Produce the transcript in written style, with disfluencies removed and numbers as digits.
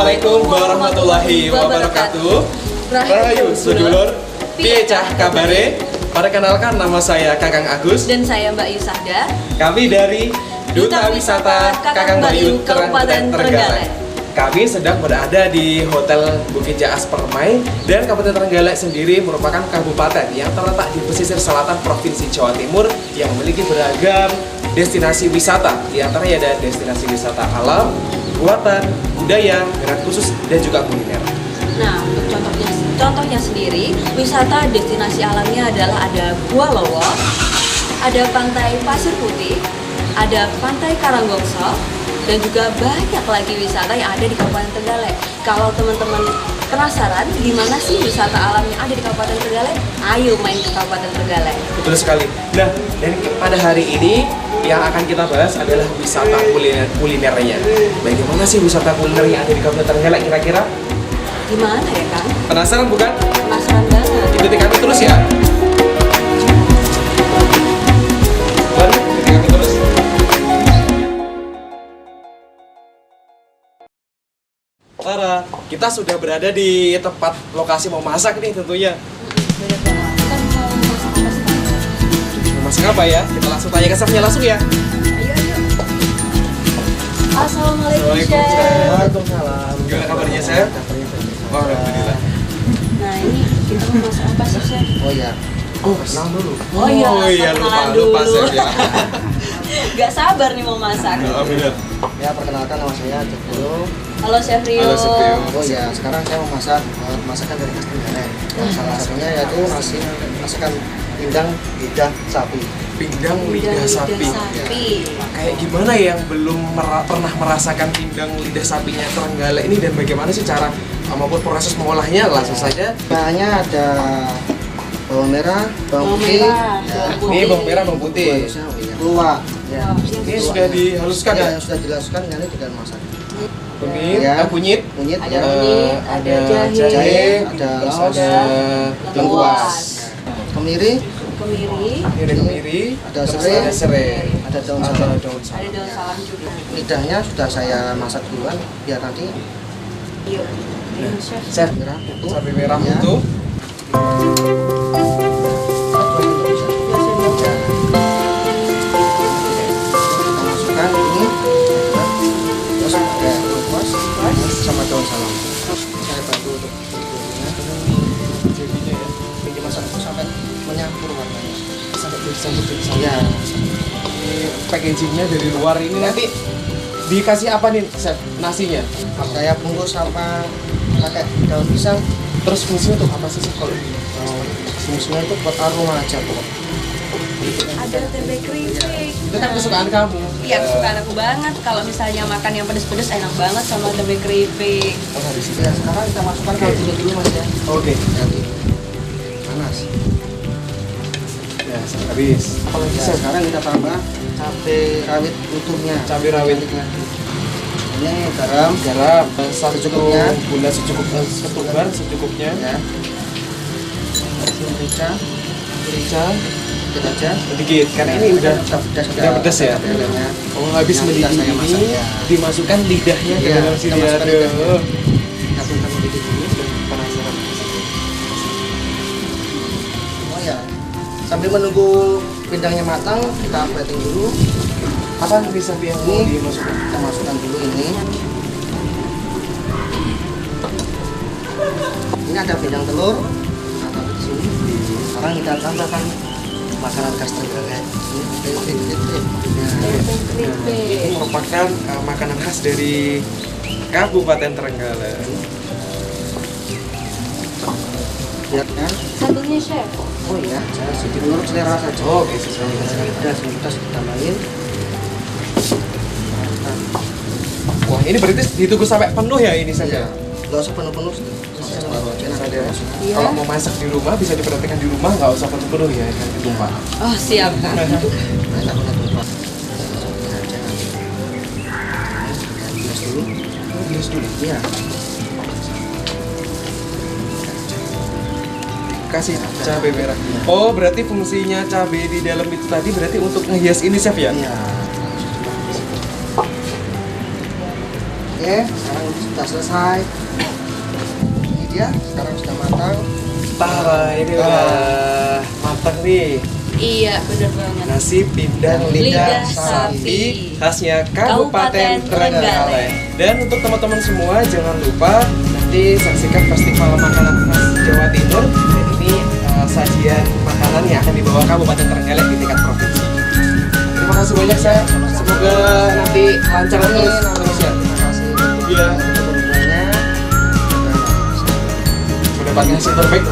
Assalamualaikum warahmatullahi wabarakatuh. Rahayu sedulur, piye cah kabare? Perkenalkan, nama saya Kakang Agus dan saya Mbak Yusahda. Kami dari Duta Wisata Kakang Bayu Kabupaten Trenggalek. Kami sedang berada di Hotel Bukit Jaas Permai, dan Kabupaten Trenggalek sendiri merupakan kabupaten yang terletak di pesisir selatan Provinsi Jawa Timur yang memiliki beragam destinasi wisata. Di antaranya ada destinasi wisata alam, buatan, budaya, minat khusus, dan juga kuliner. Nah, untuk contohnya sendiri, wisata destinasi alamnya adalah ada Gua Lowo, ada Pantai Pasir Putih, ada Pantai Karanggongso, dan juga banyak lagi wisata yang ada di Kabupaten Trenggalek. Kalau teman-teman penasaran gimana sih wisata alam yang ada di Kabupaten Trenggalek, ayo main ke Kabupaten Trenggalek. Betul sekali. Nah, dan pada hari ini yang akan kita bahas adalah wisata kulinernya. Bagaimana sih wisata kuliner yang ada di Kabupaten Trenggalek kira-kira? Gimana ya, Kang? Penasaran bukan? Penasaran banget. Ikuti kami terus ya. Baru ikuti kami terus. Lara, kita sudah berada di tempat lokasi mau masak nih tentunya. Mau masak apa ya? Kita langsung tanya ke chefnya langsung ya. Ayo. Assalamualaikum, Chef. Waalaikumsalam. Gimana kabarnya, Chef? Oh, alhamdulillah. Nah, ini kita mau masak apa sih, Chef? Oh ya, Kenalan dulu. Oh iya, perkenalan lupa dulu. Chef ya. Gak sabar nih mau masak. Oh, benar. ya perkenalkan nama saya Cekro. Halo Chef Rio. Halo, Chef Rio. Oh ya, sekarang saya mau masak masakan dari khas Trenggalek. Salah satunya yaitu masakan pindang lidah sapi. Pindang lidah sapi. Kayak gimana ya yang belum pernah merasakan pindang lidah sapinya Trenggalek ini, dan bagaimana sih cara maupun proses mengolahnya? Langsung saja. Bahannya ada bawang merah, bawang putih, Ini bawang merah, bawang putih. keluak. Ya. Ini sudah dihaluskan ya? Yang sudah dihaluskan ini tinggal masak. Kunyit, Ya. kunyit, Kunyit, Ada ya. kunyit, ada jahe, ada terus laos, ada lengkuas, kemiri, kemiri, ini ada kemiri, ada terus serai, ada serai, ada daun ada salam. daun ada salam. daun salam juga. Lidahnya sudah saya masak duluan biar nanti Yuk, ini Chef. Chef, merah utuh. cabai merah Ya. utuh. Kita masukkan ini, terus ada lengkuas sama daun salam. Saya bantu untuk Jadinya ya, ini dimasak itu sampai menyampur warnanya. sampai jadi Ya, Ini packagingnya dari luar ini nanti dikasih apa nih, Chef? Nasinya? saya bungkus sama pakai daun pisang. Terus fungsinya tuh apa sih, Chef, kalau ini? Fungsinya itu buat aroma aja kok. Ada tempe keripik. Itu kan kesukaan kamu. Iya, kesukaan aku banget. Kalau misalnya makan yang pedes-pedes enak banget sama tempe keripik. Oh, habis itu Ya, ya. sekarang kita masukkan kaldunya dulu mas ya. Oke. Nanti panas. Ya, habis. Apalagi, Ya, Chef? sekarang kita tambah cabai rawit utuhnya. Cabai rawit. Ini garam, Garam secukupnya, Secukupnya. gula secukupnya, secukupnya. ya. Merica, Merica sedikit aja. sedikit, karena ini udah pedas ya. Cabainya. Oh, habis Yang mendidih sudah saya masak, ini ya. dimasukkan lidahnya ke Iya, dalam kita sini. masukkan Aduh. lidahnya. Kita tuangkan mendidih dulu. Penasaran. Oh ya, sambil menunggu pindangnya matang, kita plating dulu. Apa bisa yang mau Ini dimasukkan? kita masukkan dulu ini. Ini ada pindang telur. Kita taruh di sini. Sekarang kita tambahkan makanan khas Trenggalek. Ini tempe keripik. Ya. Tempe Ini keripik. merupakan makanan khas dari Kabupaten Trenggalek. Lihat kan? Satunya Chef. Oh iya, saya sedikit menurut selera saja. Oh, oke, sesuai dengan selera. Dan kita tambahin. Wah, ini berarti ditunggu sampai penuh ya ini saja. Nggak usah penuh-penuh. Saya taruh aja nanti Saja. masuk. Iya. Kalau mau masak di rumah bisa diperhatikan di rumah, nggak usah penuh-penuh ya, jangan lupa. Oh, siap, Kang. Nah, takutnya tumpah. Ini aja nanti. Bilas dulu. Bilas dulu. Iya. Kasih cabai merah. Oh, berarti fungsinya cabai di dalam itu tadi berarti untuk ngehias ini, Chef ya? Iya. Oke, sekarang sudah selesai. Ini dia, sekarang sudah matang. Tara, ini udah matang nih. Iya, bener banget. Nasi pindang lidah Lidah sapi sapi. khasnya Kabupaten Kabupaten Trenggalek. Trenggalek. Dan untuk teman-teman semua jangan lupa nanti saksikan festival makanan khas Jawa Timur. Dan ini sajian makanan yang akan dibawa Kabupaten Trenggalek di tingkat provinsi. Terima kasih banyak saya. Semoga nanti lancar terus ya. Terima kasih. Iya. Semoga Mendapatkan hasil terbaik.